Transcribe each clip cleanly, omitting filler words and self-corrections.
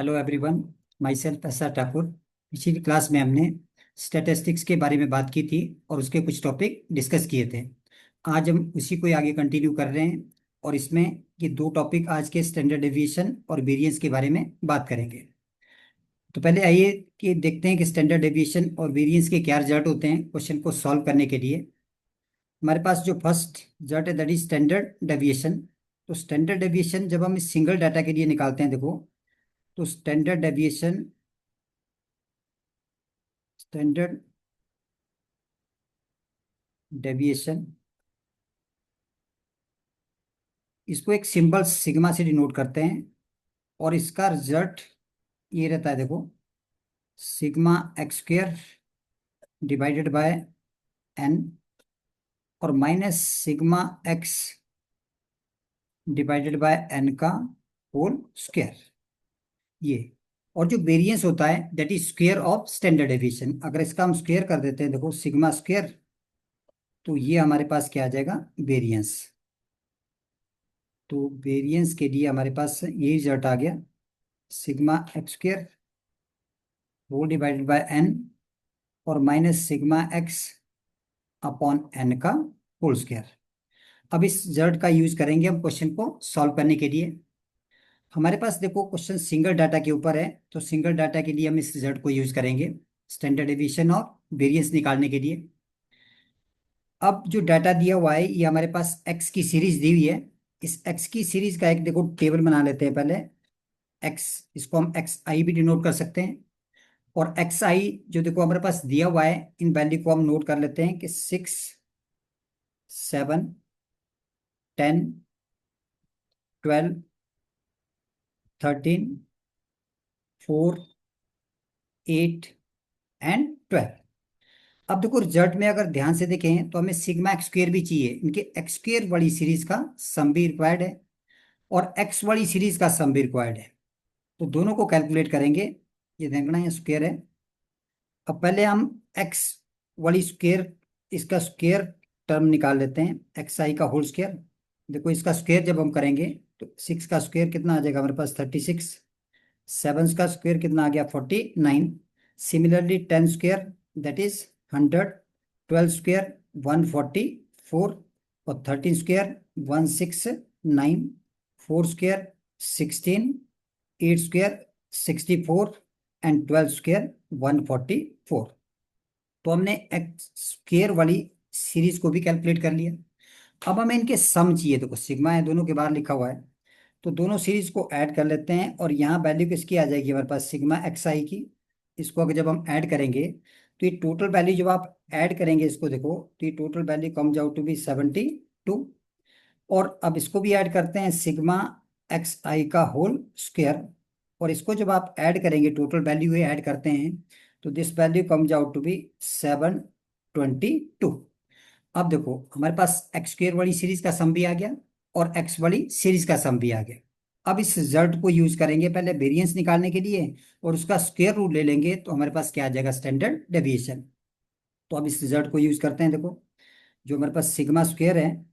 Hello everyone. My self S R Thakur. पिछली class में हमने स्टैटिस्टिक्स के बारे में बात की थी और उसके कुछ टॉपिक डिस्कस किए थे। आज हम उसी को आगे कंटिन्यू कर रहे हैं और इसमें ये दो टॉपिक आज के स्टैंडर्ड डेविएशन और वेरिएंस के बारे में बात करेंगे। तो पहले आइए कि देखते हैं कि स्टैंडर्ड डेविएशन और वेरिएंस के क्या रिजल्ट होते हैं क्वेश्चन को सॉल्व करने के लिए। हमारे पास जो फर्स्ट रिजल्ट है दैट इज स्टैंडर्ड डेविएशन। तो स्टैंडर्ड डेविएशन जब हम इस सिंगल डाटा के लिए निकालते हैं, देखो, तो स्टैंडर्ड डेविएशन इसको एक सिंबल सिग्मा से डिनोट करते हैं और इसका रिजल्ट ये रहता है, देखो, sigma x square divided by n और minus sigma x divided by N का होल स्क्वायर। ये और जो वेरिएंस होता है that is square of standard deviation. अगर इसका हम स्क्वायर कर देते हैं, देखो, सिग्मा स्क्वायर, तो ये हमारे पास क्या आ जाएगा, वेरिएंस। तो वेरिएंस के लिए हमारे पास ये रिजल्ट आ गया, sigma x square whole divided by n और minus sigma x upon n का होल स्क्वायर। अब इस रिजल्ट का यूज करेंगे हम क्वेश्चन को सॉल्व करने के लिए। हमारे पास देखो क्वेश्चन सिंगल डाटा के ऊपर है, तो सिंगल डाटा के लिए हम इस रिजल्ट को यूज करेंगे स्टैंडर्ड डेविएशन और वेरिएंस निकालने के लिए। अब जो डाटा दिया हुआ है ये हमारे पास एक्स की सीरीज दी हुई है। इस एक्स की सीरीज का एक, देखो, टेबल बना लेते हैं पहले। एक्स, इसको हम एक्स आई भी डिनोट कर सकते हैं। और एक्स आई जो देखो हमारे पास दिया हुआ है, इन वैल्यू को हम नोट कर लेते हैं कि 6, 7, 10, 12, 13, 4, 8 एंड 12। अब देखो रिजल्ट में अगर ध्यान से देखें तो हमें सिग्मा एक्स स्क्वेयर भी चाहिए। इनके एक्स स्क्वेयर वाली सीरीज का सम भी रिक्वायर्ड है और एक्स वाली सीरीज का सम भी रिक्वायर्ड है। तो दोनों को कैलकुलेट करेंगे। ये देखना, ये स्क्वेयर है। अब पहले हम एक्स वाली स्क्वेयर, इसका स्क्वेयर टर्म निकाल लेते हैं, एक्स आई का होल स्क्वेयर। देखो इसका स्क्वेयर जब हम करेंगे तो 6 का स्क्वेयर कितना आ जाएगा हमारे पास, 36। 7 का स्क्वेयर कितना आ गया, 49। Similarly 10 square that is 100। 12 square 144 और 13 square 169। 4 square 16। 8 square 64 and 12 square 144। तो हमने एक्स स्क्वेयर वाली सीरीज को भी कैलकुलेट कर लिया। अब हमें इनके सम चाहिए। देखो सिग्मा है, दोनों के बाहर लिखा हुआ है, तो दोनों सीरीज को ऐड कर लेते हैं और यहाँ वैल्यू किसकी आ जाएगी हमारे पास, सिग्मा एक्स आई की। इसको अगर जब हम ऐड करेंगे तो ये टोटल वैल्यू जब आप ऐड करेंगे इसको, देखो, तो ये total value comes out to be 72। और अब इसको भी ऐड करते हैं, सिग्मा एक्स आई का होल स्क्वायर। और इसको जब आप ऐड करेंगे, टोटल वैल्यू ये ऐड करते हैं, तो this value comes out to be 722। अब देखो हमारे पास एक्स स्क्वेयर वाली सीरीज का सम भी आ गया और एक्स वाली सीरीज का सम भी आ गया। अब इस रिजल्ट को यूज करेंगे पहले वेरिएंस निकालने के लिए और उसका स्क्वायर रूट ले लेंगे, तो हमारे पास क्या आ जाएगा, स्टैंडर्ड डेविएशन। तो अब इस रिजल्ट को यूज करते हैं। देखो जो हमारे पास सिग्मा स्क्वायर है,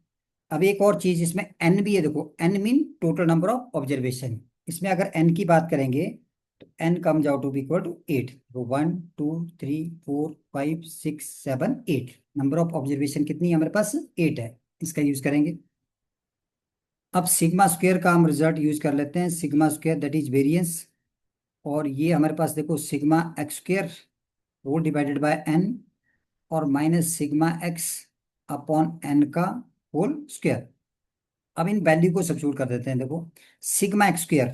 अब एक और चीज इसमें एन भी है। देखो N mean total number of observation. इसमें अगर एन की बात करेंगे तो N comes out to be equal to 8। तो 1 2 3 4 5 6 7 8 नंबर ऑफ ऑब्जर्वेशन कितनी है हमारे पास, 8 है। इसका यूज करेंगे। अब सिग्मा स्क्वायर का हम रिजल्ट यूज कर लेते हैं, sigma square that is variance. और ये हमारे पास देखो sigma x square whole divided by n और minus sigma x upon n का होल स्क्वायर। अब इन वैल्यू को सब्स्टिट्यूट कर देते हैं। देखो सिग्मा एक्स स्क्वायर,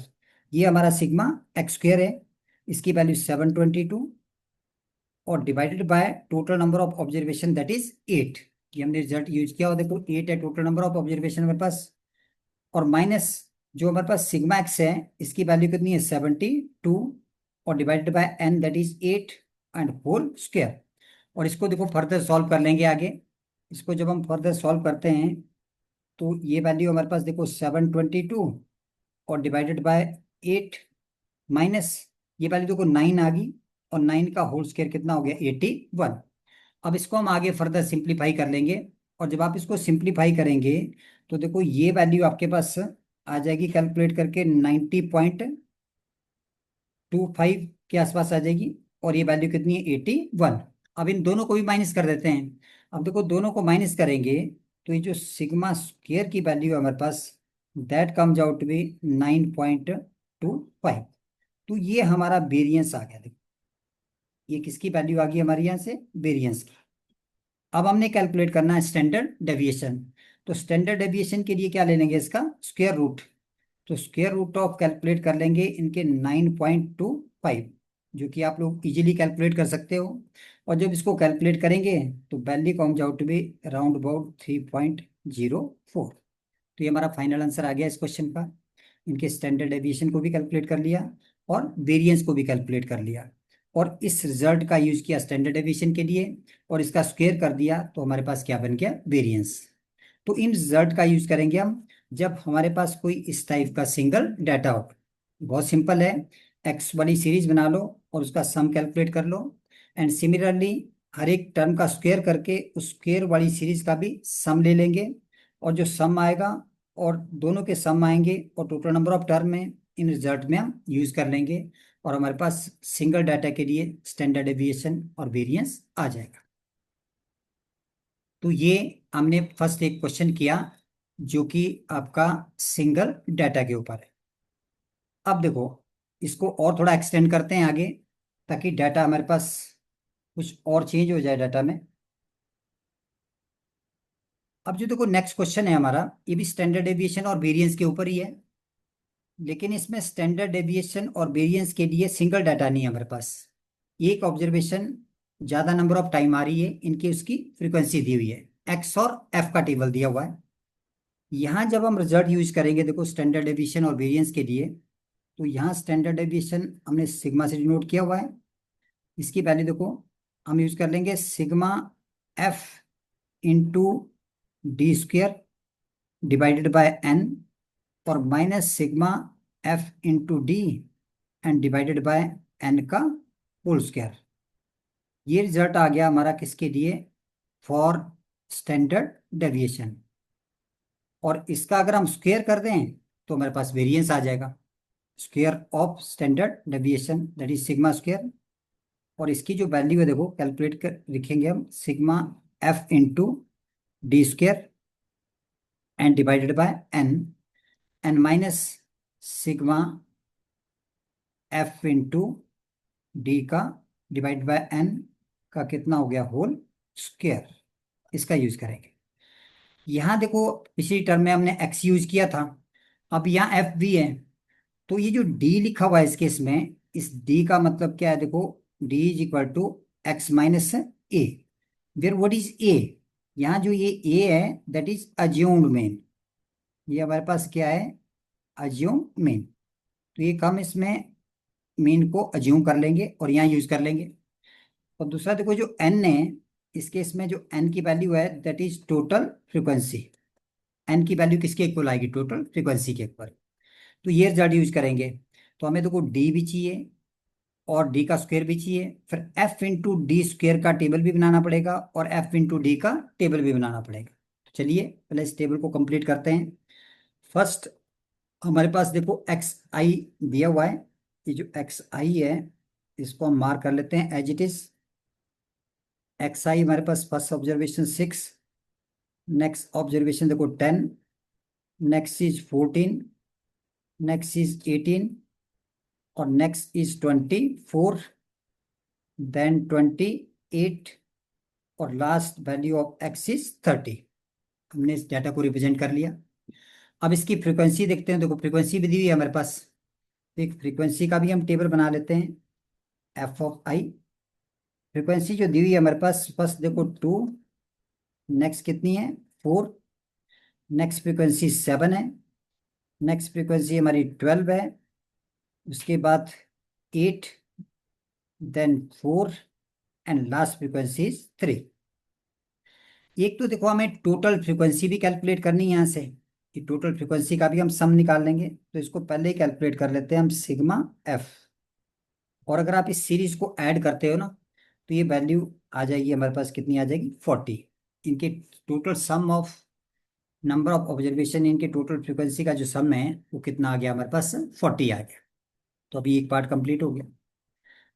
ये हमारा सिग्मा एक्स स्क्वायर है, इसकी वैल्यू 722 और divided by total number of observation that is 8। ये हमने रिजल्ट यूज किया और देखो 8 है टोटल नंबर ऑफ ऑब्जर्वेशन हमारे पास। और माइनस जो हमारे पास सिग्मा एक्स है, इसकी वैल्यू कितनी है, 72 और divided by N that is 8 and whole square. और इसको देखो फर्दर सॉल्व कर लेंगे आगे। इसको जब हम फर्दर सॉल्व करते हैं तो ये वैल्यू हमारे पास देखो 722 और डिवाइडेड बाय 8 माइनस ये वैल्यू देखो 9 आ गई और 9 का होल स्क्वायर कितना हो गया, 81। अब इसको हम आगे फर्दर सिंप्लीफाई कर लेंगे और जब आप इसको सिंप्लीफाई करेंगे तो देखो ये वैल्यू आपके पास आ जाएगी कैलकुलेट करके 90.9 25 के आसपास आ जाएगी, और ये वैल्यू कितनी है 81। अब इन दोनों को भी माइनस कर देते हैं। अब देखो दोनों को माइनस करेंगे तो ये जो सिग्मा स्क्वेयर की वैल्यू है हमारे पास, that comes out to be 9.25। तो ये हमारा वेरिएंस आ गया। देखो ये किसकी वैल्यू आ गई हमारे यहाँ से, वेरिएंस की। अब हमने कैलकुलेट करना है स्टैंडर्ड डेविएशन। तो स्टैंडर्ड डेविएशन के लिए क्या ले लेंगे, इसका स्क्वायर रूट। तो स्क्वायर रूट ऑफ कैलकुलेट कर लेंगे इनके 9.25, जो कि आप लोग इजीली कैलकुलेट कर सकते हो। और जब इसको कैलकुलेट करेंगे तो value comes out to be around about 3.04। तो ये हमारा फाइनल आंसर आ गया इस क्वेश्चन का। इनके स्टैंडर्ड डेविएशन को भी कैलकुलेट कर लिया और वेरिएंस को भी कैलकुलेट कर लिया, और इस रिजल्ट का यूज किया स्टैंडर्ड डेविएशन के लिए, और इसका स्क्वायर कर दिया तो हमारे पास क्या बन गया, वेरिएंस। तो इन रिजल्ट का यूज करेंगे हम जब हमारे पास कोई इस टाइप का सिंगल डाटा हो। बहुत सिंपल है, एक्स वाली सीरीज बना लो और उसका सम कैलकुलेट कर लो, एंड सिमिलरली हर एक टर्म का स्क्वायर करके उस स्क्वायर वाली सीरीज का भी सम ले लेंगे, और जो सम आएगा और दोनों के सम आएंगे और टोटल नंबर ऑफ टर्म में, इन रिजल्ट में हम यूज कर लेंगे, और हमारे पास सिंगल डाटा के लिए स्टैंडर्ड डेविएशन और वेरिएंस आ जाएगा। तो ये हमने फर्स्ट एक क्वेश्चन किया जो कि आपका सिंगल डाटा के ऊपर है। अब देखो इसको और थोड़ा एक्सटेंड करते हैं आगे, ताकि डाटा हमारे पास कुछ और चेंज हो जाए डाटा में। अब जो देखो नेक्स्ट क्वेश्चन है हमारा, ये भी स्टैंडर्ड डेविएशन और वेरिएंस के ऊपर ही है, लेकिन इसमें स्टैंडर्ड डेविएशन और वेरिएंस के लिए सिंगल डाटा नहीं है हमारे पास। एक ऑब्जर्वेशन ज्यादा नंबर ऑफ टाइम आ रही है, इनकी उसकी फ्रीक्वेंसी दी हुई है, एक्स और एफ का टेबल दिया हुआ है। यहाँ जब हम रिजल्ट यूज करेंगे देखो स्टैंडर्ड डेविएशन और वेरिएंस के लिए, तो यहाँ स्टैंडर्ड डेविएशन हमने सिग्मा से डिनोट किया हुआ है। इसकी वैल्यू देखो हम यूज कर लेंगे sigma F into d square divided by n, और minus sigma F into d and divided by N का होल स्क्वायर। ये रिजल्ट आ गया हमारा किसके लिए, फॉर स्टैंडर्ड डेविएशन। और इसका अगर हम स्क्वायर कर दें तो हमारे पास वेरिएंस आ जाएगा, square of standard deviation that is sigma square. और इसकी जो वैल्यू है देखो कैलकुलेट कर लिखेंगे हम sigma F into D square and divided by N, N minus sigma F into D का डिवाइड बाय एन का कितना हो गया, होल स्क्वायर। इसका यूज करेंगे। यहाँ देखो पिछली टर्म में हमने एक्स यूज किया था, अब यहाँ एफ भी है। तो ये जो डी लिखा हुआ है इस केस में, इस डी का मतलब क्या है देखो, D is equal to X minus A. Where what is A, यहाँ जो ये ए है दैट इज अज्यूम्ड मीन। ये हमारे पास क्या है, अज्यूम मीन। तो ये कम इसमें मीन को अज्यूम कर लेंगे और यहाँ यूज कर लेंगे। और दूसरा देखो जो एन है, इस केस में जो एन की वैल्यू है that is total frequency. N की वैल्यू किसके इक्वल आएगी, टोटल फ्रिक्वेंसी के इक्वल। तो ये रिजल्ट यूज करेंगे। तो हमें देखो डी भी चाहिए और डी का स्क्वायर भी चाहिए, फिर एफ इंटू डी स्क्वायर का टेबल भी बनाना पड़ेगा और एफ इंटू डी का टेबल भी बनाना पड़ेगा। तो चलिए पहले इस टेबल को कंप्लीट करते हैं। फर्स्ट हमारे पास देखो एक्स आई दिया हुआ है, ये जो एक्स आई है इसको हम मार्क कर लेते हैं एज इट इज। एक्स आई हमारे पास फर्स्ट ऑब्जर्वेशन 6, नेक्स्ट ऑब्जर्वेशन देखो 10, नेक्स्ट इज 14, नेक्स्ट इज 18, और नेक्स्ट इज 24, देन 28, और last value of x is 30। हमने इस डाटा को रिप्रेजेंट कर लिया। अब इसकी फ्रीक्वेंसी देखते हैं, देखो फ्रीक्वेंसी भी दी हुई है हमारे पास। एक फ्रीक्वेंसी का भी हम टेबल बना लेते हैं, एफ ऑफ आई। फ्रीक्वेंसी जो दी हुई है हमारे पास, फर्स्ट देखो 2, नेक्स्ट कितनी है 4, नेक्स्ट फ्रीक्वेंसी 7 है, नेक्स्ट फ्रीक्वेंसी हमारी 12 है, उसके बाद 8, then 4, and last frequency is 3। एक तो देखो हमें टोटल फ्रीक्वेंसी भी कैलकुलेट करनी है यहाँ से, कि टोटल फ्रीक्वेंसी का भी हम सम निकाल लेंगे। तो इसको पहले ही कैलकुलेट कर लेते हैं हम सिग्मा एफ। और अगर आप इस सीरीज को ऐड करते हो ना, तो ये वैल्यू आ जाएगी हमारे पास, कितनी आ जाएगी 40। इनके total sum of number of observation, इनके टोटल फ्रीक्वेंसी का जो सम है वो कितना आ गया हमारे पास, 40 आ गया। तो अभी एक पार्ट कंप्लीट हो गया।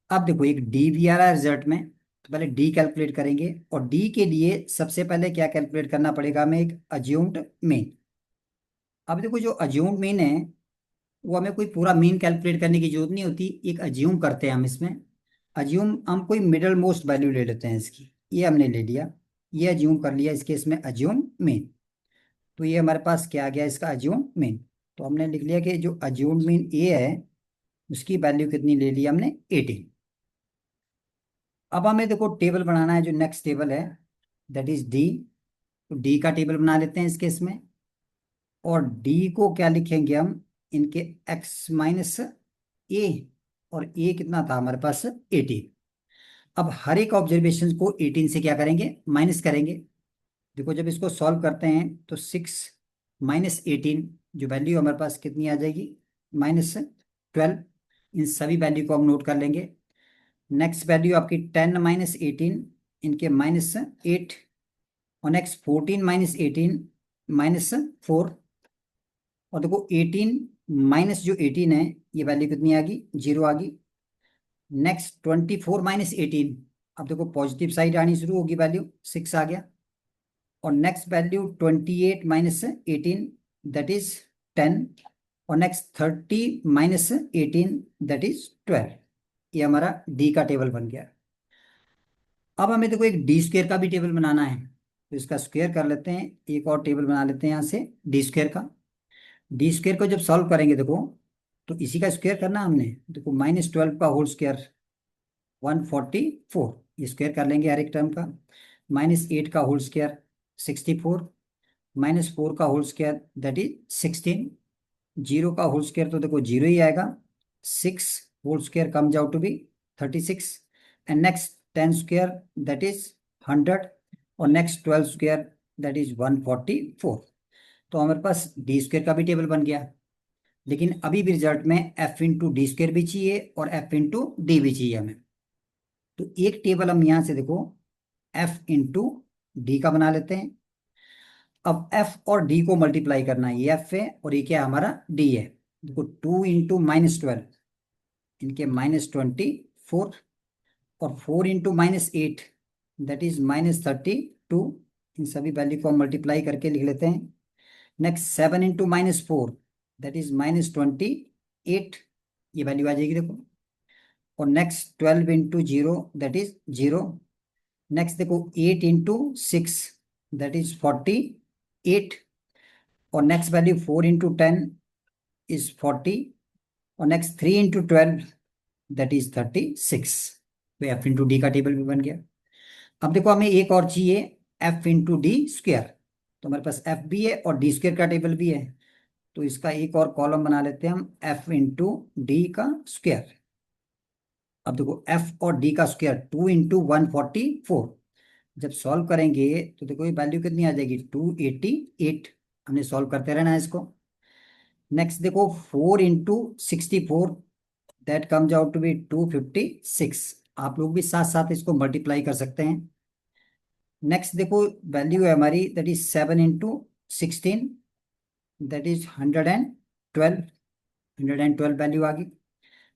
अब देखो एक डी भी आ रहा है रिजल्ट में, तो पहले डी कैलकुलेट करेंगे, और डी के लिए सबसे पहले क्या कैलकुलेट करना पड़ेगा हमें, एक अज्यूम्ड मीन। अब देखो जो अज्यूम्ड मीन है वो हमें कोई पूरा मीन कैलकुलेट करने की जरूरत नहीं होती, एक अज्यूम करते हैं हम इसमें। अज्यूम हम कोई मिडल मोस्ट वैल्यू ले लेते हैं इसकी, ये हमने ले लिया, ये अज्यूम कर लिया इस केस में अज्यूम मीन। तो ये हमारे पास क्या आ गया इसका अज्यूम मीन। तो हमने लिख लिया कि जो अज्यूम मीन ए है उसकी वैल्यू कितनी ले ली हमने, 18। अब हमें देखो टेबल बनाना है, जो नेक्स्ट टेबल है दैट इज डी। तो डी का टेबल बना लेते हैं इस केस में, और डी को क्या लिखेंगे हम, इनके एक्स माइनस ए, और ए कितना था हमारे पास, 18। अब हर एक ऑब्जर्वेशन को 18 से क्या करेंगे, माइनस करेंगे। देखो जब इसको सॉल्व करते हैं तो 6 - 18, जो वैल्यू हमारे पास कितनी आ जाएगी, -12। इन सभी वैल्यू को हम नोट कर लेंगे। नेक्स्ट वैल्यू आपकी 10 - 18, इनके -8। और नेक्स्ट 14 - 18 -4। और देखो 18 माइनस जो 18 है, ये वैल्यू कितनी आ गई, 0 आ गई। नेक्स्ट 24 - 18, अब देखो पॉजिटिव साइड आनी शुरू होगी, वैल्यू 6 आ गया। और नेक्स्ट वैल्यू 28 - 18, दैट इज 10। और नेक्स्ट 30 - 18, दैट इज 12। ये हमारा डी का टेबल बन गया। अब हमें देखो एक डी स्क्वेयर का भी टेबल बनाना है, तो इसका स्क्वायर कर लेते हैं, एक और टेबल बना लेते हैं यहाँ से डी स्क्वेयर का। डी स्क्वेयर को जब सॉल्व करेंगे देखो, तो इसी का स्क्वायर करना हमने, देखो -12 का होल स्क्वायर 144, ये स्क्वायर कर लेंगे हर एक टर्म का। -8 का होल स्क्वायर 64, -4 का होल स्क्वायर दैट इज 16, 0 का होल स्क्वायर तो देखो 0 ही आएगा, 6 whole square comes out to be 36। And next 10 square that is 100, और नेक्स्ट 12 स्क्वायर दैट इज 144। तो हमारे पास डी स्क्वायर का भी टेबल बन गया। लेकिन अभी भी रिजल्ट में एफ इंटू डी स्क्वायर भी चाहिए और एफ इंटू डी भी चाहिए हमें। तो एक टेबल हम यहां से देखो एफ इंटू डी का बना लेते हैं। अब एफ और डी को मल्टीप्लाई करना है, ये एफ है और ये क्या है हमारा, डी है। देखो 2 × -12, इनके -24, और 4 × -8, दैट इज -32। इन सभी वैल्यू को हम मल्टीप्लाई करके लिख लेते हैं। नेक्स्ट 7 × -4, दैट इज -28, ये वैल्यू आ जाएगी देखो। और नेक्स्ट 12 × 0, दैट इज 0। नेक्स्ट देखो 8 × 6, दैट इज 48। और नेक्स्ट वैल्यू 4 × 10 इज 40। और नेक्स्ट 3 × 12, दैट इज 36। तो एफ इंटू डी का टेबल भी बन गया। अब देखो हमें एक और चाहिए, एफ इंटू डी स्क्वेयर। तो हमारे पास एफ भी है और डी स्क्वेयर का टेबल भी है, तो इसका एक और कॉलम बना लेते हैं हम, एफ इंटू डी का स्क्वायर। अब देखो एफ और डी का स्क्वायर 2 × 144, जब सॉल्व करेंगे तो देखो ये वैल्यू कितनी आ जाएगी, 288। हमने सॉल्व करते रहना है इसको। नेक्स्ट देखो 4 × 64, that comes out to be 256। आप लोग भी साथ साथ इसको मल्टीप्लाई कर सकते हैं। नेक्स्ट देखो वैल्यू है हमारी that is 7 × 16, that is 112। 112 value आ गई।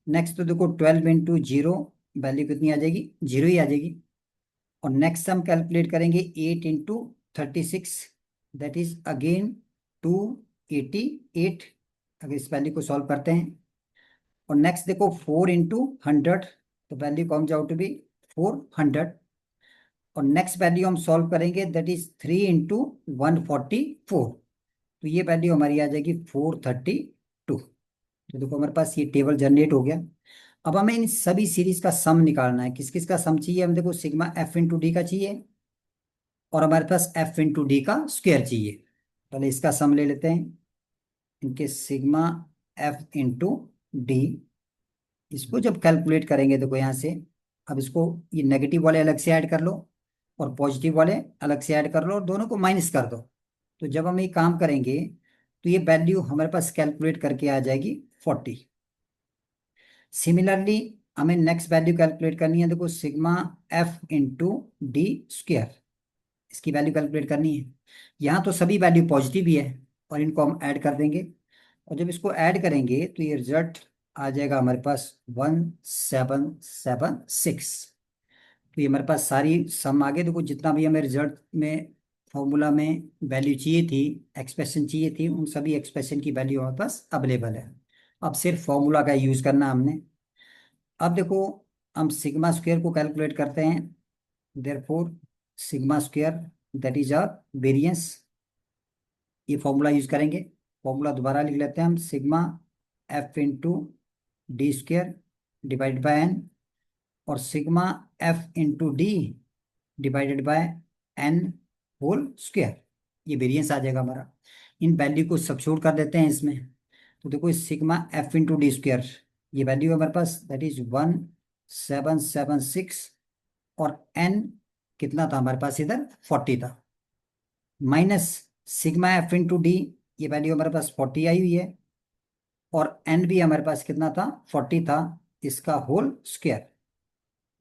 नेक्स्ट तो देखो 12 × 0, वैल्यू कितनी आ जाएगी, 0 ही आ जाएगी। और नेक्स्ट हम कैलकुलेट करेंगे 8 × 36, दैट इज अगेन 288। अगर इस वैल्यू को सॉल्व करते हैं, और नेक्स्ट देखो 4 × 100, तो value comes out to be 400। और नेक्स्ट वैल्यू हम सॉल्व करेंगे दैट इज 3 × 144, तो ये वैल्यू हमारी आ जाएगी 432। तो देखो हमारे पास ये टेबल जनरेट हो गया। अब हमें इन सभी सीरीज का सम निकालना है। किस किस का सम चाहिए, हम देखो सिग्मा एफ इंटू डी का चाहिए, और हमारे पास एफ इंटू डी का स्क्वायर चाहिए। पहले इसका सम ले लेते हैं, इनके सिग्मा एफ इंटू डी। इसको जब कैलकुलेट करेंगे देखो यहाँ से, अब इसको ये नेगेटिव वाले अलग से ऐड कर लो और पॉजिटिव वाले अलग से ऐड कर लो और दोनों को माइनस कर दो। तो जब हम ये काम करेंगे तो ये वैल्यू हमारे पास कैलकुलेट करके आ जाएगी 40। सिमिलरली हमें नेक्स्ट वैल्यू कैलकुलेट करनी है, देखो sigma F into D square, इसकी वैल्यू कैलकुलेट करनी है। यहाँ तो सभी वैल्यू पॉजिटिव ही है और इनको हम ऐड कर देंगे, और जब इसको ऐड करेंगे तो ये रिजल्ट आ जाएगा हमारे पास 1776। तो ये हमारे पास सारी सम आगे देखो, जितना भी हमें रिजल्ट में फॉर्मूला में वैल्यू चाहिए थी, एक्सप्रेशन चाहिए थी, उन सभी एक्सप्रेशन की वैल्यू हमारे पास अवेलेबल है। अब सिर्फ फॉर्मूला का यूज करना हमने। अब देखो, हम सिग्मा स्क्वायर को कैलकुलेट करते हैं। Therefore sigma square that is our variance, ये फॉर्मूला यूज करेंगे। फॉर्मूला दोबारा लिख लेते हैं हम, sigma F into D square divide by n, और sigma F into d divided by n whole square, ये वेरिएंस आ जाएगा हमारा। इन वैल्यू को सब्स्टिट्यूट कर देते हैं इसमें। तो देखो इस sigma F into D square, ये वैल्यू है हमारे पास दैट इज 1776, और एन कितना था हमारे पास इधर, 40 था, minus sigma F into D, ये वैल्यू हमारे पास 40 आई हुई है, और एन भी हमारे पास कितना था, 40 था, इसका होल स्क्वायर।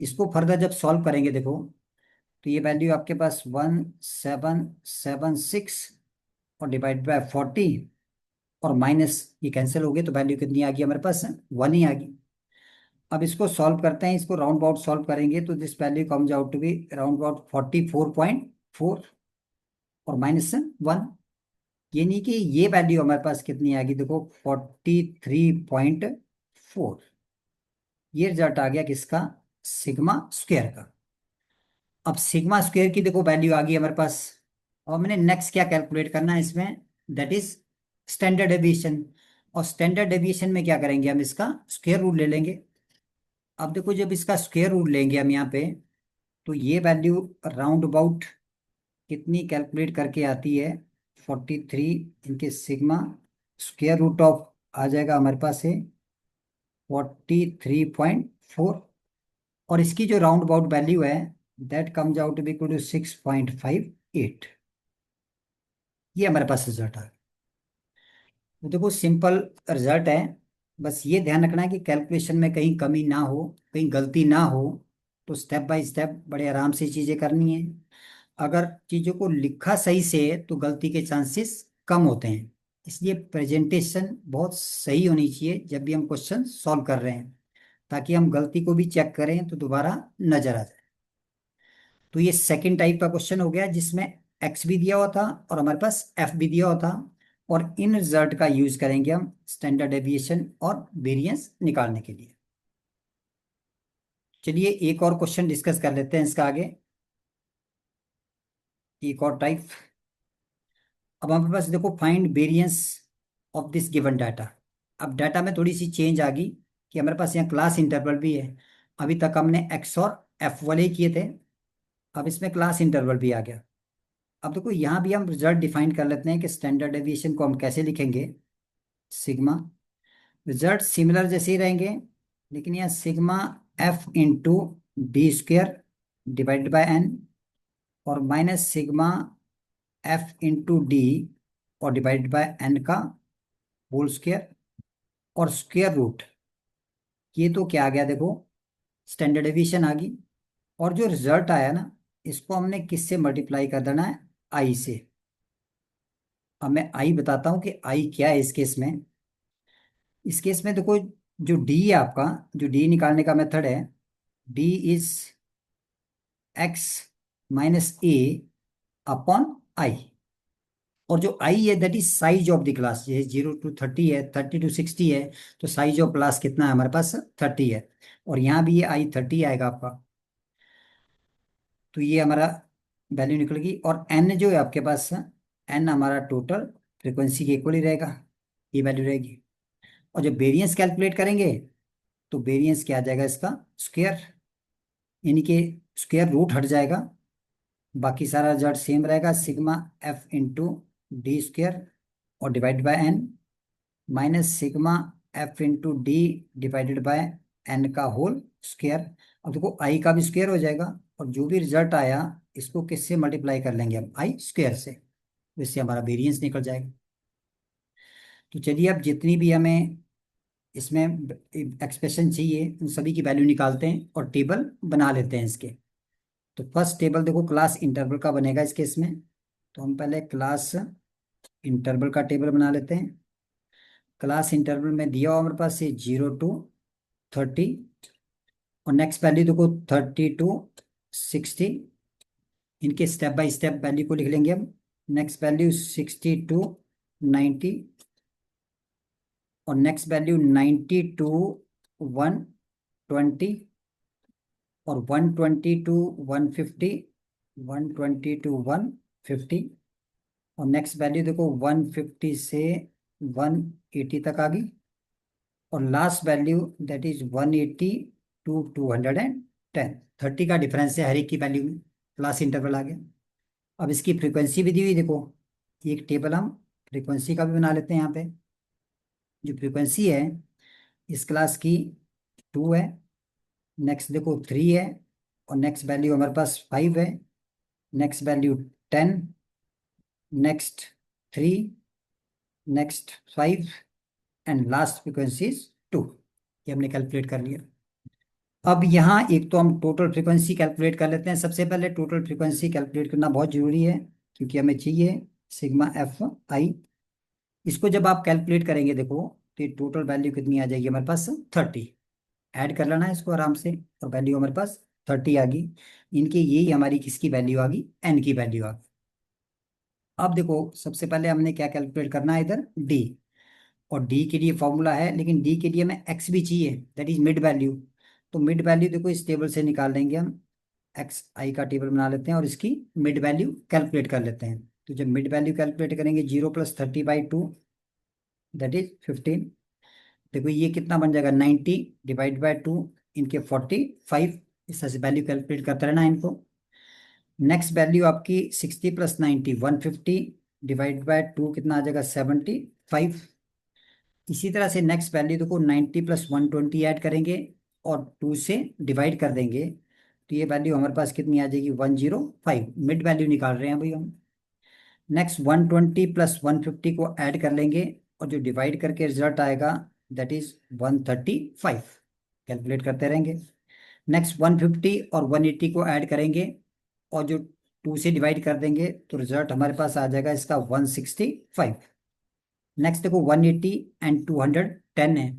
इसको फर्दर जब सॉल्व करेंगे देखो, तो ये वैल्यू आपके पास 1776 और डिवाइड बाय 40, और माइनस ये कैंसिल हो गए, तो वैल्यू कितनी आ गई हमारे पास, 1 ही आ गई। अब इसको सॉल्व करते हैं, इसको राउंड अबाउट सॉल्व करेंगे तो this value comes out to be round about 44.4 और माइनस 1। ये नहीं कि ये वैल्यू हमारे पास कितनी आ गई, देखो 43.4। ये रिजल्ट आ गया किसका, सिग्मा स्क्वायर का। अब सिग्मा स्क्वायर की देखो वैल्यू आ गई हमारे पास। और मैंने नेक्स्ट क्या कैलकुलेट करना है इसमें, दैट इज स्टैंडर्ड डेविएशन। और स्टैंडर्ड डेविएशन में क्या करेंगे, हम इसका स्क्वायर रूट ले लेंगे। अब देखो जब इसका स्क्वायर रूट लेंगे हम यहाँ पे, तो ये वैल्यू राउंड अबाउट कितनी कैलकुलेट करके आती है, 43 इनके सिग्मा स्क्वायर रूट ऑफ आ जाएगा हमारे पास है 43.4, और इसकी जो राउंड अबाउट वैल्यू है that comes out to be equal to 6.58। ये हमारे पास रिजल्ट है। तो देखो सिंपल रिजल्ट है। बस ये ध्यान रखना है कि कैलकुलेशन में कहीं कमी ना हो, कहीं गलती ना हो। तो स्टेप बाय स्टेप बड़े आराम से चीजें करनी है। अगर चीजों को लिखा सही से है तो गलती के चांसेस कम होते हैं। इसलिए प्रेजेंटेशन बहुत सही होनी चाहिए जब भी हम क्वेश्चन सॉल्व कर रहे हैं, ताकि हम गलती को भी चेक करें तो दोबारा नजर आ जाए। तो ये सेकंड टाइप का क्वेश्चन हो गया जिसमें एक्स भी दिया हुआ था और हमारे पास एफ भी दिया हुआ था, और इन रिजल्ट का यूज करेंगे हम स्टैंडर्ड डेविएशन और वेरिएंस निकालने के लिए। चलिए एक और क्वेश्चन डिस्कस कर लेते हैं इसका आगे, एक और टाइप। अब हमारे पास देखो, find variance of this given data. अब डाटा में थोड़ी सी चेंज आ गई कि हमारे पास यहाँ क्लास इंटरवल भी है। अभी तक हमने एक्स और एफ वाले ही किए थे, अब इसमें क्लास इंटरवल भी आ गया। अब देखो यहाँ भी हम रिजल्ट डिफाइन कर लेते हैं कि स्टैंडर्ड डेविएशन को हम कैसे लिखेंगे। सिग्मा, रिजल्ट सिमिलर जैसे ही रहेंगे, लेकिन यहाँ sigma F into d square divided by n, और minus sigma F into d और डिवाइडेड बाय एन का होल स्क्वेयर, और स्क्वेयर रूट। ये तो क्या आ गया देखो, स्टैंडर्ड डेविएशन आ गई। और जो रिजल्ट आया ना, इसको हमने किससे मल्टीप्लाई कर देना है, आई से। अब मैं आई बताता हूँ कि आई क्या है इस केस में। इस केस में देखो, जो डी है आपका, जो डी निकालने का मेथड है, D is x minus A upon I. और जो आई है that is size of the class, ये 0 to 30 है, 30 to 60 है, तो साइज ऑफ क्लास कितना है हमारे पास, 30 है। और यहाँ भी ये आई 30 आएगा आपका। तो ये हमारा वैल्यू निकल गई। और एन जो है आपके पास, एन हमारा टोटल फ्रिक्वेंसी के इक्वल ही रहेगा, ये वैल्यू रहेगी। और जब वेरिएंस कैलकुलेट करेंगे, तो वेरिएंस क्या आ जाएगा इसका, स्क्वायर, यानी कि स्क्वायर रूट हट जाएगा, बाकी सारा रिजल्ट सेम रहेगा, sigma F into D square और divide by n, minus sigma F into d divided by N का होल स्क्वायर। अब देखो आई का भी स्क्वायर हो जाएगा, और जो भी रिजल्ट आया इसको किससे मल्टीप्लाई कर लेंगे हम, आई स्क्वायर से, तो इससे हमारा वेरिएंस निकल जाएगा। तो चलिए अब जितनी भी हमें इसमें एक्सप्रेशन चाहिए उन सभी की वैल्यू निकालते हैं और टेबल बना लेते हैं इसके। तो फर्स्ट टेबल देखो क्लास इंटरवल का बनेगा इस केस में। तो हम पहले क्लास इंटरवल का टेबल बना लेते हैं। क्लास इंटरवल में दिया हुआ हमारे पास ये 0 to 30, और नेक्स्ट वैल्यू देखो 30 to 60। इनके स्टेप बाय स्टेप वैल्यू को लिख लेंगे हम। नेक्स्ट वैल्यू 60 to 90, और नेक्स्ट वैल्यू 90 to 120, और 120 to 150, 120 to 150, और नेक्स्ट वैल्यू देखो 150 से 180 तक आ गई, और last value that is 180 to 210। 30 का डिफरेंस है हर एक की वैल्यू में, क्लास इंटरवल आ गया। अब इसकी फ्रीक्वेंसी भी दी हुई देखो, एक टेबल हम फ्रीक्वेंसी का भी बना लेते हैं यहाँ पे। जो फ्रीक्वेंसी है इस क्लास की 2 है, नेक्स्ट देखो 3 है, और नेक्स्ट वैल्यू हमारे पास 5 है, next value 10, next 3, next 5, and last frequency is 2। ये हमने कैलकुलेट कर लिया। अब यहाँ एक तो हम टोटल फ्रीक्वेंसी कैलकुलेट कर लेते हैं। सबसे पहले टोटल फ्रीक्वेंसी कैलकुलेट करना बहुत जरूरी है, क्योंकि हमें चाहिए सिग्मा एफ आई। इसको जब आप कैलकुलेट करेंगे देखो, तो टोटल वैल्यू कितनी आ जाएगी हमारे पास 30। ऐड कर लेना है इसको आराम से, और वैल्यू हमारे पास 30 आ गई। इनकी यही हमारी किसकी वैल्यू आ गई, एन की वैल्यू आ गई। अब देखो सबसे पहले हमने क्या कैलकुलेट करना है इधर, डी। और डी के लिए फॉर्मूला है, लेकिन डी के लिए हमें एक्स भी चाहिए, दैट इज मिड वैल्यू। तो मिड वैल्यू देखो इस टेबल से निकाल लेंगे हम। एक्स आई का टेबल बना लेते हैं और इसकी मिड वैल्यू कैलकुलेट कर लेते हैं। तो जब मिड वैल्यू कैलकुलेट करेंगे 0 + 30/2, दैट इज 15। देखो ये कितना बन जाएगा, 90 ÷ 2, इनके 45। इस तरह से वैल्यू कैलकुलेट करते रहना इनको। नेक्स्ट वैल्यू आपकी 60 + 90 150, ÷ 2 कितना आ जाएगा 75। इसी तरह से नेक्स्ट वैल्यू देखो 90 + 120 ऐड करेंगे और 2 से डिवाइड कर देंगे, तो ये वैल्यू हमारे पास कितनी आ जाएगी 105। मिड वैल्यू निकाल रहे हैं भाई हम। नेक्स्ट 120 + 150 को ऐड कर लेंगे, और जो डिवाइड करके रिजल्ट आएगा दैट इज 135। कैलकुलेट करते रहेंगे। नेक्स्ट 150 और 180 को ऐड करेंगे, और जो 2 से डिवाइड कर देंगे, तो रिजल्ट हमारे पास आ जाएगा इसका 165। नेक्स्ट देखो 180 एंड 210 है,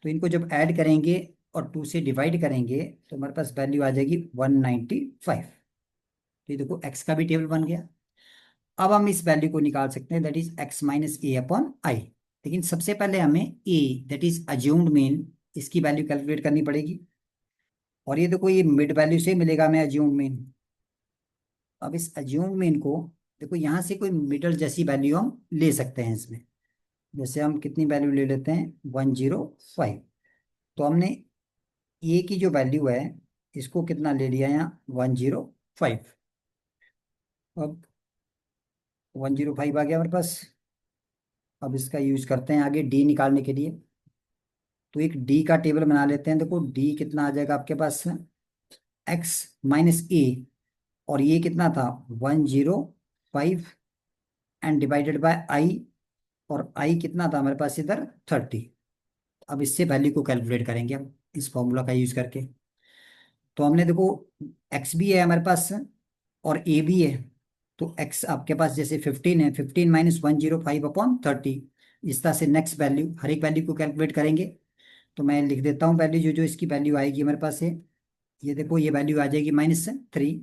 तो इनको जब ऐड करेंगे और 2 से डिवाइड करेंगे, तो हमारे पास वैल्यू आ जाएगी 195। तो ये देखो एक्स का भी टेबल बन गया। अब हम इस वैल्यू को निकाल सकते हैं, दैट इज x - a/i। लेकिन सबसे पहले हमें ए, दैट इज अज्यूम्ड मीन, इसकी वैल्यू कैलकुलेट करनी पड़ेगी। और ये देखो ये मिड वैल्यू से मिलेगा हमें अज्यूम्ड मीन। अब इस अज्यूम्ड मीन को देखो, यहाँ से कोई मिडल जैसी वैल्यू हम ले सकते हैं इसमें। जैसे हम कितनी वैल्यू ले लेते हैं 105। तो हमने ए की जो वैल्यू है इसको कितना ले लिया यहाँ 105। अब 105 आ गया हमारे पास। अब इसका यूज करते हैं आगे डी निकालने के लिए। तो एक डी का टेबल बना लेते हैं। देखो डी कितना आ जाएगा आपके पास, x - a, और ये कितना था 105, एंड डिवाइडेड बाय आई, और आई कितना था हमारे पास इधर 30। अब इससे वैल्यू को कैलकुलेट करेंगे हम इस फॉर्मूला का यूज करके। तो हमने देखो एक्स भी है हमारे पास और ए भी है। तो एक्स आपके पास जैसे 15 है, 15 - 105/30। इस तरह से नेक्स्ट वैल्यू हर एक वैल्यू को कैलकुलेट करेंगे। तो मैं लिख देता हूँ वैल्यू, जो जो इसकी वैल्यू आएगी हमारे पास है। ये देखो ये वैल्यू आ जाएगी -3।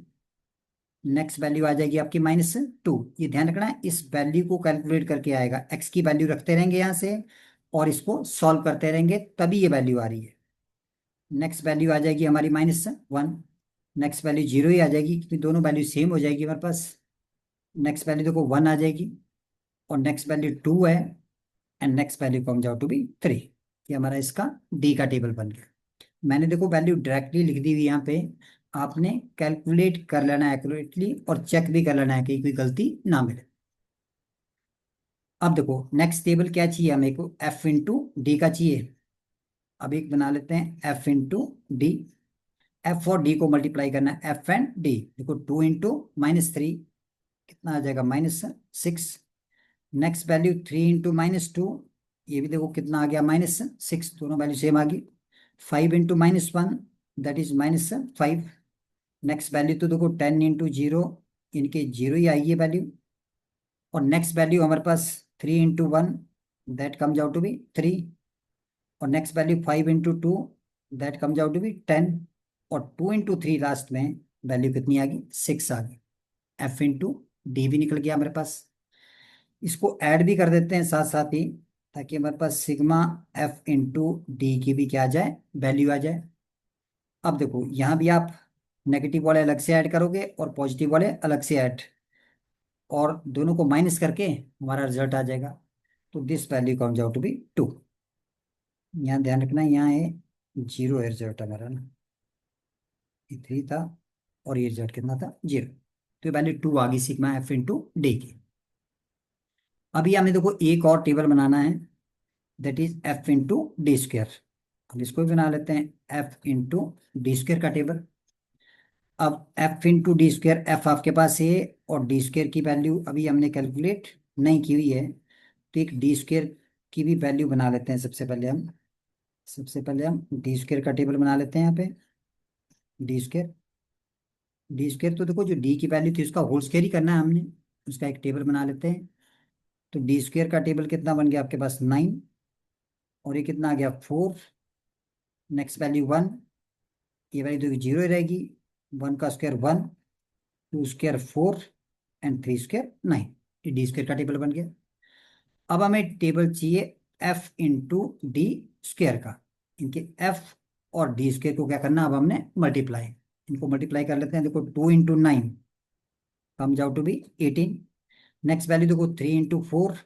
नेक्स्ट वैल्यू आ जाएगी आपकी -2। ये ध्यान रखना है, इस वैल्यू को कैलकुलेट करके आएगा। एक्स की वैल्यू रखते रहेंगे यहाँ से, और इसको सॉल्व करते रहेंगे, तभी ये वैल्यू आ रही है। नेक्स्ट वैल्यू आ जाएगी हमारी -1। नेक्स्ट वैल्यू 0 ही आ जाएगी, क्योंकि दोनों वैल्यू सेम हो जाएगी हमारे पास। नेक्स्ट वैल्यू देखो 1 आ जाएगी, और नेक्स्ट वैल्यू 2 है, and next value comes out to be 3। ये हमारा इसका डी का टेबल बन गया। मैंने देखो वैल्यू डायरेक्टली लिख दी हुई यहाँ पे। आपने कैलकुलेट कर लेना है एक्यूरेटली, और चेक भी कर लेना है कि कोई गलती ना मिले। अब देखो नेक्स्ट टेबल क्या चाहिए हमें को, f × d का चाहिए। अब एक बना लेते हैं f × d। एफ और डी को मल्टीप्लाई करना है, एफ एंड डी। देखो 2 × -3 कितना आ जाएगा -6। नेक्स्ट वैल्यू 3 × -2, ये भी देखो कितना आ गया -6, दोनों वैल्यू सेम आ गई। 5 × -1, दैट इज -5। नेक्स्ट वैल्यू तो देखो 10 × 0, इनके 0 ही आई है वैल्यू। और नेक्स्ट वैल्यू हमारे पास 3 × 1, that comes out to be 3। और next value 5 × 2, that comes out to be 10। और 2 × 3 लास्ट में वैल्यू कितनी आ गई, 6 आ गई। F × D भी निकल गया हमारे पास। इसको ऐड भी कर देते हैं साथ साथ ही, ताकि हमारे पास सिग्मा F × D की भी क्या आ जाए, वैल्यू आ जाए। अब देखो यहाँ भी आप नेगेटिव वाले अलग से ऐड करोगे और पॉजिटिव वाले अलग से ऐड, और दोनों को माइनस करके हमारा रिजल्ट आ जाएगा। तो this value comes out to be 2। यहाँ ध्यान रखना, यहाँ है 0 है रिजल्ट हमारा ना, ये 3 था और ये रिजल्ट कितना था, 0। तो ये वैल्यू 2 आ गई सिग्मा F × D की। अभी हमें देखो एक और टेबल बनाना है, दैट इज F × D²। अब इसको भी बना लेते हैं, F × D² का टेबल। अब F × D², एफ आपके पास है और D² की वैल्यू अभी हमने कैलकुलेट नहीं की हुई है, तो एक D² की भी वैल्यू बना लेते हैं। सबसे पहले हम D² का टेबल बना लेते हैं यहाँ पे। D², D² तो देखो जो D की वैल्यू थी उसका होल स्क्वायर ही करना है हमने, उसका एक टेबल बना लेते हैं। तो D² का टेबल कितना बन गया आपके पास, 9। और ये कितना आ गया, 4। नेक्स्ट वैल्यू 1, ये वैल्यू तो 0 ही रहेगी। 1 का स्क्वायर 1, 2 स्क्वायर 4 एंड 3 स्क्वायर 9। ये D² का टेबल बन गया। अब हमें टेबल चाहिए F × D² का। इनके F और D² को क्या करना, अब हमने मल्टीप्लाई, इनको मल्टीप्लाई कर लेते हैं। देखो 2 × 9 comes out to be 18। Next value देखो 3 × 4,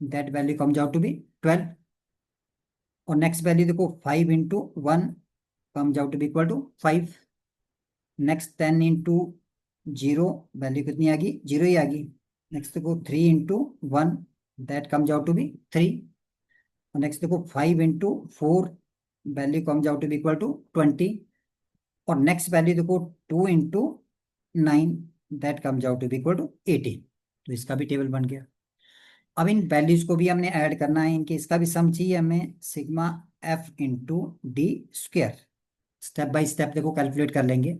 that value comes out to be 12। और नेक्स्ट वैल्यू देखो 5 × 1 comes out to be equal to 5। Next 10 × 0, value कितनी आ गई, 0 ही आ गई। नेक्स्ट देखो 3 × 1, that comes out to be 3। और नेक्स्ट देखो 5 × 4, value comes out to be equal to 20। और नेक्स्ट वैल्यू देखो 2 × 9, that comes out to be equal to 18। तो इसका भी टेबल बन गया। अब इन वैल्यूज को भी हमने ऐड करना है, इनके इसका भी सम चाहिए हमें, sigma F × D²। Step by step देखो कैलकुलेट कर लेंगे।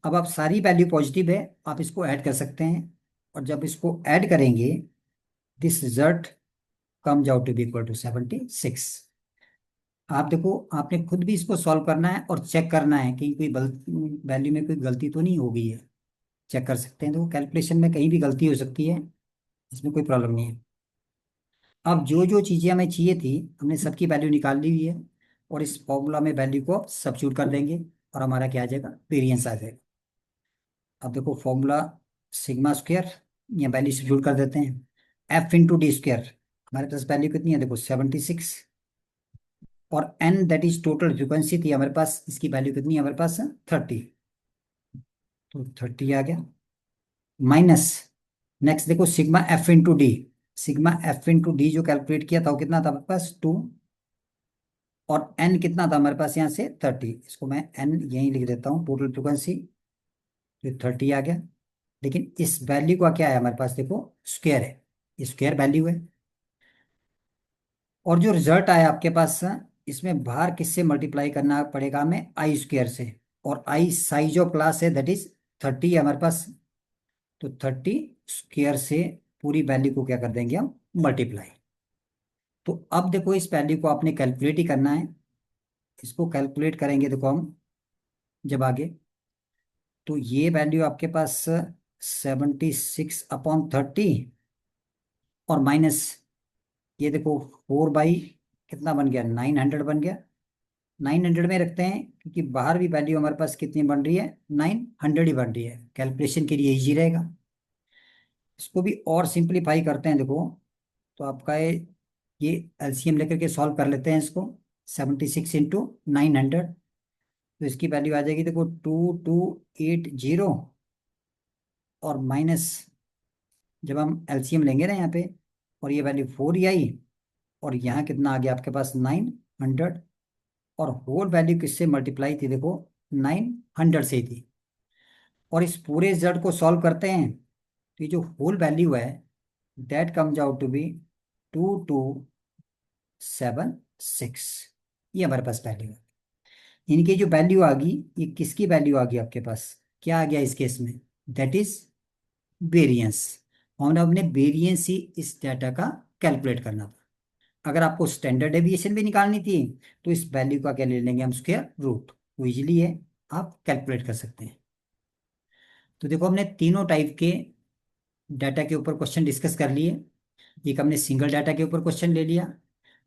अब आप सारी वैल्यू पॉजिटिव है, आप इसको ऐड कर सकते हैं। और जब इसको ऐड करेंगे, this result comes out to be equal to 76। आप देखो, आपने खुद भी इसको सॉल्व करना है और चेक करना है कि कोई वैल्यू में कोई गलती तो नहीं हो गई है। चेक कर सकते हैं, तो कैलकुलेशन में कहीं भी गलती हो सकती है, इसमें कोई प्रॉब्लम नहीं है। अब जो जो चीज़ें हमें चाहिए थी, हमने सबकी वैल्यू निकाल ली हुई है, और इस फॉर्मूला में वैल्यू को सब्स्टिट्यूट कर देंगे और हमारा क्या आ जाएगा, वेरिएंस आ जाएगा। अब देखो फॉर्मूला सिग्मा स्क्वायर, या वैल्यू सब्स्टिट्यूट कर देते हैं। F × D², हमारे पास वैल्यू कितनी है देखो 76। और n that is total frequency थी हमारे पास, इसकी वैल्यू कितनी है हमारे पास, 30। तो 30 आ गया। माइनस, नेक्स्ट देखो sigma F × D। Sigma F × D जो कैलकुलेट किया था वो कितना था हमारे पास, 2। और n कितना था हमारे पास यहाँ से, 30। इसको मैं n यहीं लिख देता हूँ, टोटल फ्रिक्वेंसी। तो 30 आ गया। लेकिन इस वैल्यू का क्या है हमारे पास, देखो स्क्वायर है, ये स्क्वायर वैल्यू है। और जो रिजल्ट आया आपके पास, इसमें बाहर किससे मल्टीप्लाई करना पड़ेगा हमें, I² से। और I साइज ऑफ क्लास है, दैट इज 30 है हमारे पास। तो 30² से पूरी वैल्यू को क्या कर देंगे हम, मल्टीप्लाई। तो अब देखो इस वैल्यू को आपने कैलकुलेट ही करना है। इसको कैलकुलेट करेंगे देखो हम जब आगे, तो ये वैल्यू आपके पास 76/30, और माइनस ये देखो 4 बाई कितना बन गया, 900 बन गया। 900 में रखते हैं, क्योंकि बाहर भी वैल्यू हमारे पास कितनी बन रही है, 900 ही बन रही है, कैलकुलेशन के लिए इजी रहेगा। इसको भी और सिंप्लीफाई करते हैं देखो, तो आपका ये एलसीएम लेकर के सॉल्व कर लेते हैं इसको। 76 × 900, तो इसकी वैल्यू आ जाएगी देखो 2280। और माइनस, जब हम एलसीएम लेंगे ना यहाँ पे, और ये वैल्यू 4 ही आई, और यहाँ कितना आ गया आपके पास, 900। और होल वैल्यू किससे मल्टीप्लाई थी देखो, 900 से ही थी। और इस पूरे z को सॉल्व करते हैं, तो ये जो होल वैल्यू है, that comes out to be 2276। ये हमारे पास वैल्यू है। इनकी जो वैल्यू आ गई, ये किसकी वैल्यू आ गई आपके पास, क्या आ गया इस केस में, दैट इज वेरिएंस। हमने अपने वेरिएंस ही इस डाटा का कैलकुलेट करना था। अगर आपको स्टैंडर्ड डेविएशन भी निकालनी थी तो इस वैल्यू का क्या ले लेंगे हम, स्क्वायर रूट। वो इजिली है, आप कैलकुलेट कर सकते हैं। तो देखो हमने तीनों टाइप के डाटा के ऊपर क्वेश्चन डिस्कस कर लिए। एक हमने सिंगल डाटा के ऊपर क्वेश्चन ले लिया,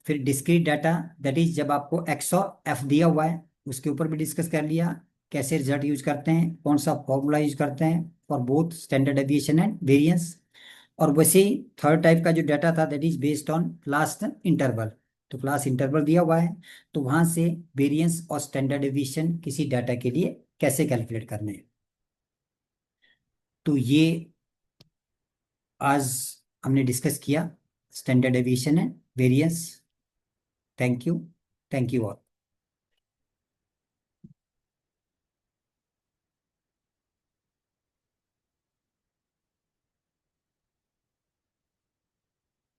फिर डिस्क्रीट डाटा, दैट इज जब आपको एक्स और एफ दिया हुआ है, उसके ऊपर भी डिस्कस कर लिया। कैसे रिजल्ट यूज करते हैं, कौन सा फॉर्मूला यूज करते हैं for both standard deviation and variance. और वैसे ही थर्ड टाइप का जो डाटा था that is based on class interval. तो क्लास इंटरवल दिया हुआ है, तो वहां से वेरिएंस और स्टैंडर्ड डेविएशन किसी डाटा के लिए कैसे कैलकुलेट करने हैं। तो ये आज हमने डिस्कस किया standard deviation and variance. Thank you. Thank you all.